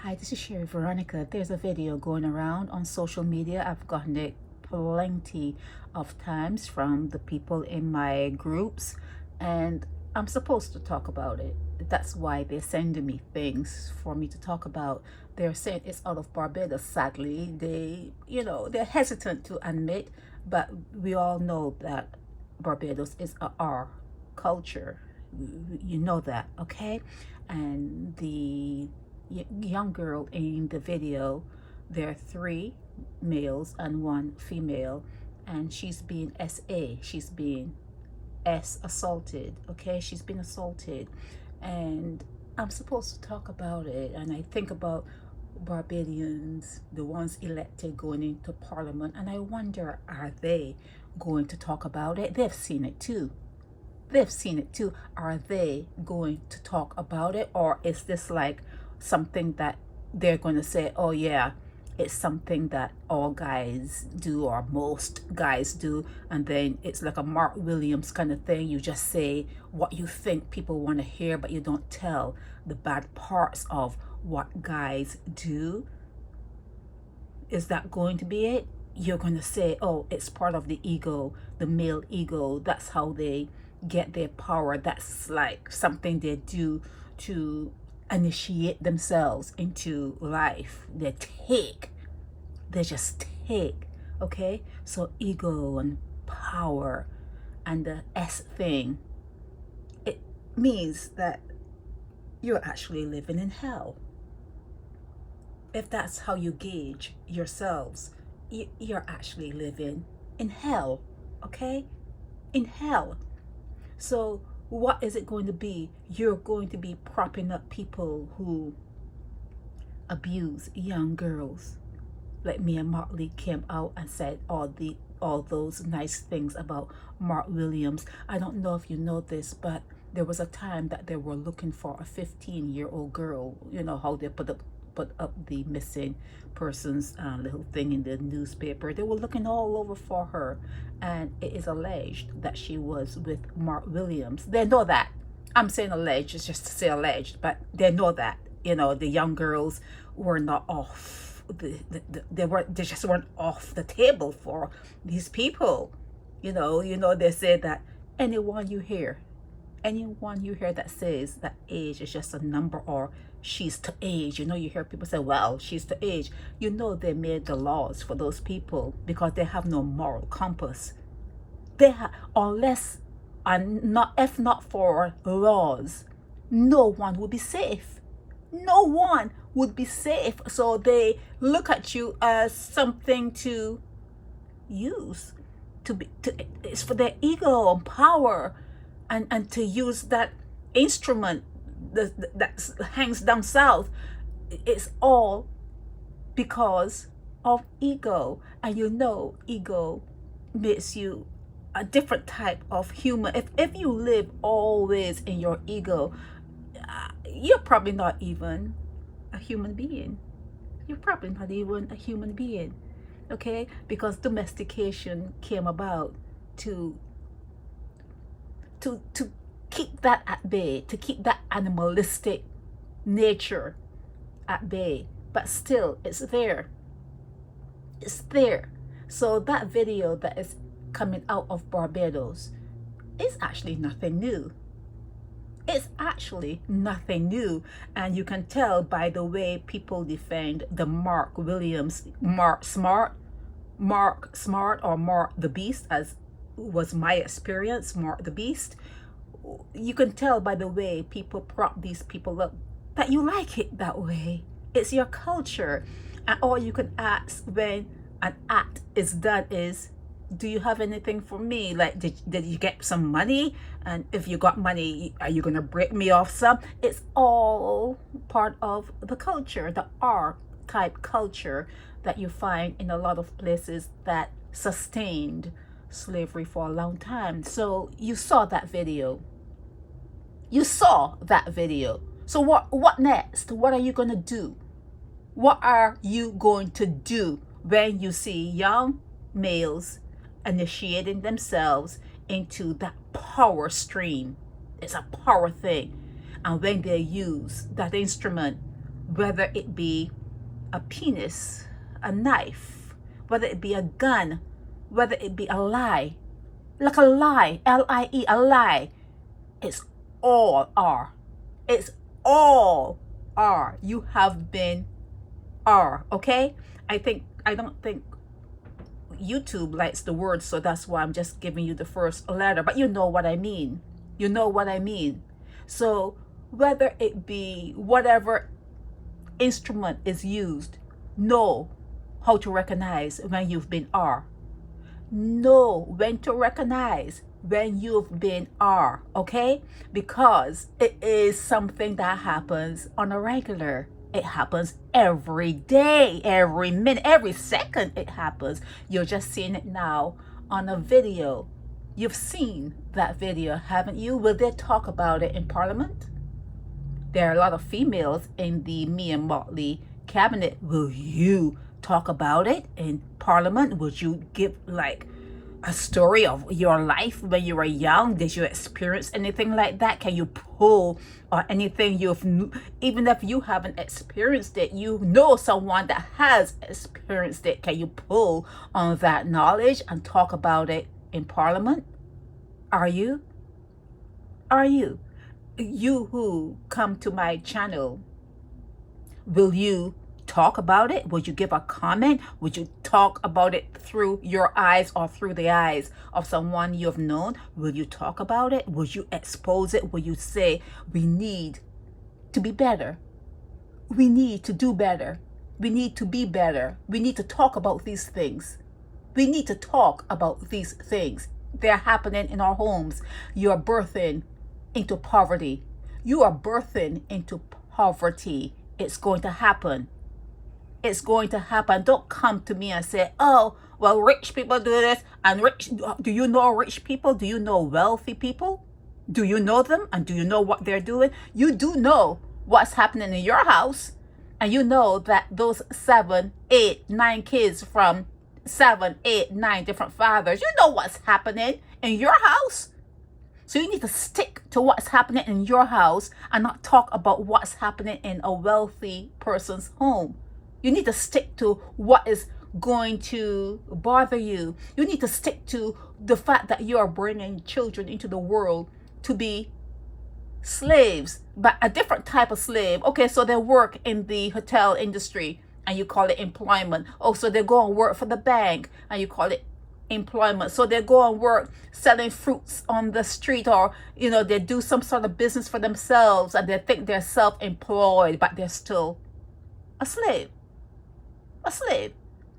Hi, this is Sherry Veronica. There's a video going around on social media. I've gotten it plenty of times from the people in my groups, and I'm supposed to talk about it. That's why they're sending me things for me to talk about. They're saying it's out of Barbados. Sadly, they're hesitant to admit, but we all know that Barbados is our culture. You know that, okay? And the young girl in the video, there are 3 males and 1 female, and she's being she's being assaulted, okay? She's been assaulted, and I'm supposed to talk about it. And I think about Barbadians, the ones elected going into parliament, and I wonder, are they going to talk about it? They've seen it too. Are they going to talk about it, or is this like something that they're going to say, oh yeah, it's something that all guys do or most guys do, and then it's like a Mark Williams kind of thing? You just say what you think people want to hear, but you don't tell the bad parts of what guys do. Is that going to be it? You're going to say, oh, it's part of the ego, the male ego. That's how they get their power. That's like something they do to initiate themselves into life. They just take, okay? So ego and power and the S thing, it means that you're actually living in hell. If that's how you gauge yourselves, you're actually living in hell, okay? In hell. So what is it going to be? You're going to be propping up people who abuse young girls. Like Mia Motley came out and said all those nice things about Mark Williams. I don't know if you know this, but there was a time that they were looking for a 15-year-old girl. You know how they put up the missing persons little thing in the newspaper. They were looking all over for her, and it is alleged that she was with Mark Williams. They know that. I'm saying alleged, it's just to say alleged, but they know that, the young girls were not off they just weren't off the table for these people. They say that anyone you hear that says that age is just a number, or she's to age, you hear people say, well, she's to age. They made the laws for those people because they have no moral compass. They have, if not for laws, no one would be safe. No one would be safe. So they look at you as something to use, it's for their ego and power, and to use that instrument that hangs down south. It's all because of ego. And ego makes you a different type of human. If you live always in your ego, you're probably not even a human being. Okay? Because domestication came about to keep that at bay, to keep that animalistic nature at bay. But still, it's there. So that video that is coming out of Barbados is actually nothing new. And you can tell by the way people defend the Mark Williams, Mark Smart, or Mark the Beast, as was my experience, Mark the Beast. You can tell by the way people prop these people up that you like it that way. It's your culture. And all you can ask when an act is done is, do you have anything for me? Like, did you get some money? And if you got money, are you gonna break me off some? It's all part of the culture, the R-type culture that you find in a lot of places that sustained slavery for a long time. So you saw that video. So what next? What are you gonna do? What are you going to do when you see young males initiating themselves into that power stream? It's a power thing. And when they use that instrument whether it be a penis, a knife, whether it be a gun, whether it be a lie, like a lie, L-I-E, a lie. It's all R. It's all R. You have been R, okay? I don't think YouTube likes the word, so that's why I'm just giving you the first letter, but you know what I mean. You know what I mean. So whether it be whatever instrument is used, know how to recognize when you've been R. Know when to recognize when you've been R, okay? Because it is something that happens on a regular. It happens every day, every minute, every second it happens. You're just seeing it now on a video. You've seen that video, haven't you? Will they talk about it in Parliament? There are a lot of females in the Me and Motley cabinet. Will you talk about it in Parliament? Would you give like a story of your life when you were young? Did you experience anything like that? Can you pull or anything even if you haven't experienced it, you know someone that has experienced it? Can you pull on that knowledge and talk about it in Parliament? Are you? Are you? You who come to my channel, will you talk about it? Would you give a comment? Would you talk about it through your eyes or through the eyes of someone you've known? Will you talk about it? Would you expose it? Will you say, we need to be better? We need to do better. We need to be better. We need to talk about these things. We need to talk about these things. They're happening in our homes. You're birthing into poverty. You are birthing into poverty. It's going to happen. It's going to happen. Don't come to me and say, oh, well, rich people do this. And do you know rich people? Do you know wealthy people? Do you know them? And do you know what they're doing? You do know what's happening in your house. And you know that those 7, 8, 9 kids from 7, 8, 9 different fathers, you know what's happening in your house. So you need to stick to what's happening in your house and not talk about what's happening in a wealthy person's home. You need to stick to what is going to bother you. You need to stick to the fact that you are bringing children into the world to be slaves, but a different type of slave. Okay, so they work in the hotel industry and you call it employment. Oh, so they go and work for the bank and you call it employment. So they go and work selling fruits on the street, or they do some sort of business for themselves and they think they're self-employed, but they're still a slave. A slave.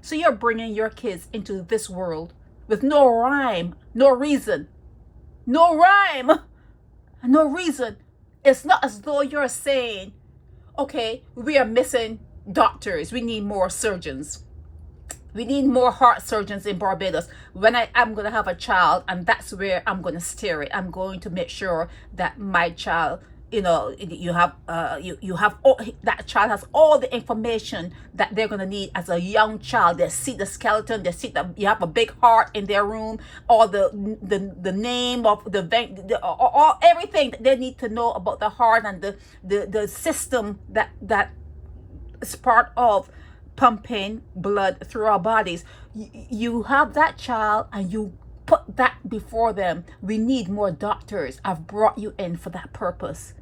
So you're bringing your kids into this world with no rhyme, no reason. No rhyme, no reason. It's not as though you're saying, okay, we are missing doctors. We need more surgeons. We need more heart surgeons in Barbados. When I'm going to have a child, and that's where I'm going to steer it. I'm going to make sure that my child, you have that child has all the information that they're going to need as a young child. They see the skeleton, they see that you have a big heart in their room, all the name of the bank, all everything that they need to know about the heart and the system that is part of pumping blood through our bodies. You have that child and you put that before them. We need more doctors. I've brought you in for that purpose.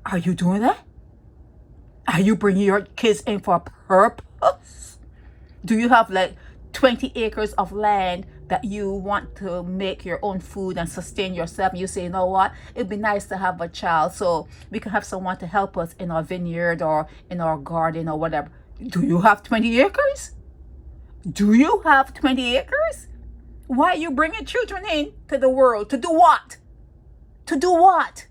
Are you doing that? Are you bringing your kids in for a purpose? Do you have like 20 acres of land that you want to make your own food and sustain yourself? And you say, you know what? It'd be nice to have a child so we can have someone to help us in our vineyard or in our garden or whatever. Do you have 20 acres? Do you have 20 acres? Why are you bringing children in to the world? To do what? To do what?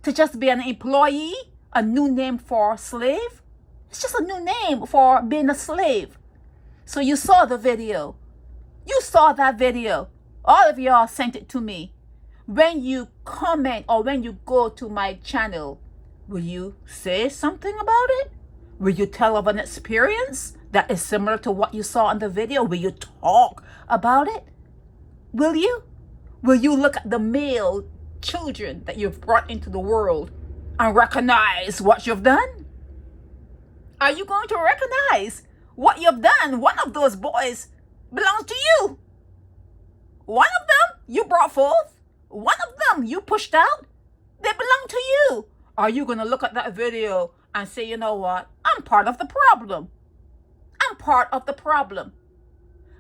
To just be an employee? A new name for slave? It's just a new name for being a slave. So you saw the video. You saw that video. All of y'all sent it to me. When you comment or when you go to my channel, will you say something about it? Will you tell of an experience that is similar to what you saw in the video? Will you talk about it? Will you? Will you look at the male children that you've brought into the world and recognize what you've done? Are you going to recognize what you've done? One of those boys belongs to you. One of them you brought forth. One of them you pushed out. They belong to you. Are you going to look at that video and say, you know what? I'm part of the problem. I'm part of the problem.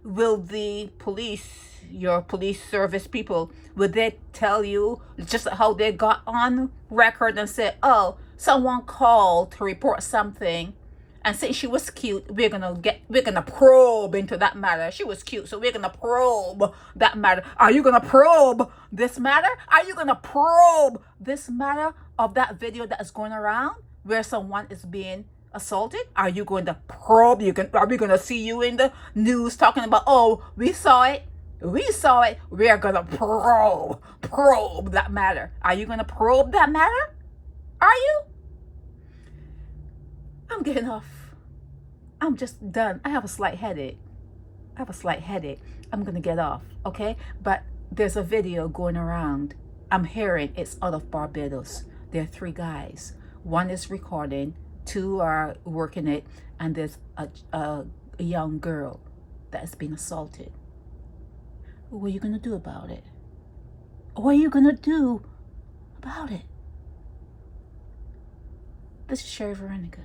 Will the police, your police service people, will they tell you just how they got on record and say, oh, someone called to report something, and since she was cute, we're gonna probe into that matter. She was cute, so we're gonna probe that matter. Are you gonna probe this matter? Are you gonna probe this matter of that video that is going around where someone is being assaulted? Are you going to probe? Are we going to see you in the news talking about, oh, we saw it, we're going to probe that matter? Are you going to probe that matter? Are you? I'm getting off. I'm just done. I have a slight headache. I'm going to get off, okay? But there's a video going around. I'm hearing it's out of Barbados. There are 3 guys. One is recording, 2 are working it, and there's a young girl that is being assaulted. What are you going to do about it? What are you going to do about it? This is Sherry Veronica.